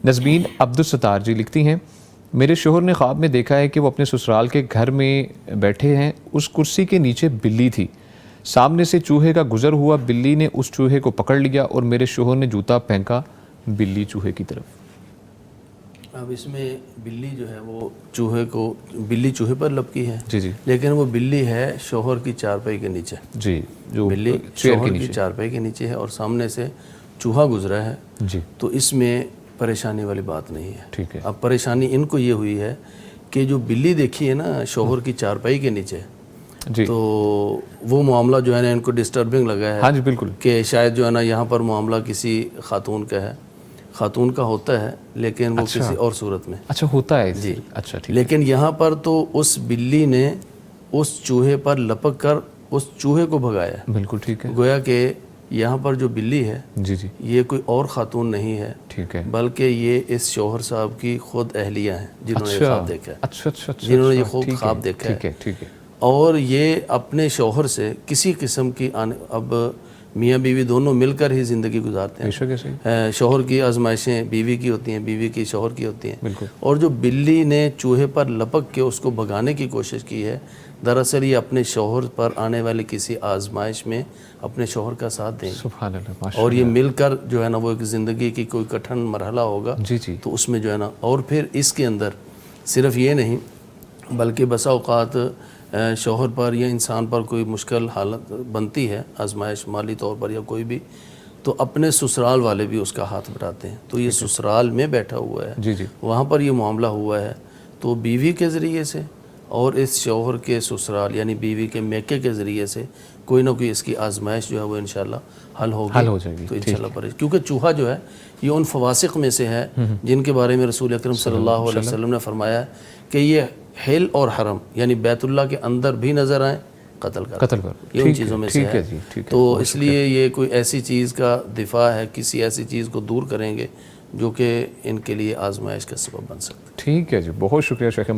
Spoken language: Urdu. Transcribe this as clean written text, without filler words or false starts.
نظمین عبدالستار جی لکھتی ہیں، میرے شوہر نے خواب میں دیکھا ہے کہ وہ اپنے سسرال کے گھر میں بیٹھے ہیں، اس کرسی کے نیچے بلی تھی، سامنے سے چوہے کا گزر ہوا، بلی نے اس چوہے کو پکڑ لیا اور میرے شوہر نے جوتا پھینکا بلی چوہے کی طرف۔ اب اس میں بلی جو ہے وہ بلی چوہے پر لپکی ہے، جی جی لیکن وہ بلی ہے شوہر کی چارپائی کے نیچے، جی، جو بلی چیئر کے شوہر کی نیچے۔ چارپائی کے نیچے ہے اور سامنے سے چوہا گزرا ہے، جی تو اس میں پریشانی والی بات نہیں ہے۔ ٹھیک ہے۔ اب پریشانی ان کو یہ ہوئی ہے کہ جو بلی دیکھی ہے نا شوہر کی چارپائی کے نیچے، جی تو وہ معاملہ جو ہے نا ان کو ڈسٹربنگ لگا ہے ہاں جی بالکل، کہ شاید جو ہے نا یہاں پر معاملہ کسی خاتون کا ہے، خاتون کا ہوتا ہے لیکن وہ کسی اور صورت میں، اچھا ہوتا ہے جی اچھا ٹھیک، لیکن یہاں پر تو اس بلی نے اس چوہے پر لپک کر اس چوہے کو بھگایا، بالکل ٹھیک ہے، گویا کہ یہاں پر جو بلی ہے جی جی یہ کوئی اور خاتون نہیں ہے ٹھیک ہے، بلکہ یہ اس شوہر صاحب کی خود اہلیہ ہیں جنہوں نے یہ خواب دیکھا ہے، اچھا اچھا اچھا، جنہوں نے یہ خواب دیکھا ہے، ٹھیک ہے ٹھیک ہے، اور یہ اپنے شوہر سے کسی قسم کی اب میاں بیوی دونوں مل کر ہی زندگی گزارتے بے شک ایسے ہی، ہیں، شوہر کی آزمائشیں بیوی کی ہوتی ہیں، بیوی کی شوہر کی ہوتی ہیں، بالکل اور جو بلی نے چوہے پر لپک کے اس کو بھگانے کی کوشش کی ہے، دراصل یہ اپنے شوہر پر آنے والے کسی آزمائش میں اپنے شوہر کا ساتھ دیں گے، سبحان اللہ ماشاء اور یہ مل کر جو ہے نا وہ ایک زندگی کی کوئی کٹھن مرحلہ ہوگا، جی جی تو اس میں جو ہے نا، اور پھر اس کے اندر صرف یہ نہیں بلکہ بسا اوقات شوہر پر یا انسان پر کوئی مشکل حالت بنتی ہے، آزمائش مالی طور پر یا کوئی بھی، تو اپنے سسرال والے بھی اس کا ہاتھ بٹاتے ہیں، تو یہ سسرال میں بیٹھا ہوا ہے، جی جی وہاں پر یہ معاملہ ہوا ہے، تو بیوی کے ذریعے سے اور اس شوہر کے سسرال یعنی بیوی کے میکے کے ذریعے سے کوئی نہ کوئی اس کی آزمائش جو ہے وہ انشاءاللہ حل حل ہوگی، ہو جائے گی، تو انشاءاللہ کیونکہ چوہا جو ہے یہ ان فواسق میں سے ہے جن کے بارے میں رسول اکرم صلی اللہ علیہ وسلم نے فرمایا ہے کہ یہ حل اور حرم یعنی بیت اللہ کے اندر بھی نظر آئیں قتل کر یہ ان چیزوں میں سے ہے، تو اس لیے یہ کوئی ایسی چیز کا دفاع ہے، کسی ایسی چیز کو دور کریں گے جو کہ ان کے لیے آزمائش کا سبب بن سکتا ہے۔ ٹھیک ہے جی، بہت شکریہ شیخ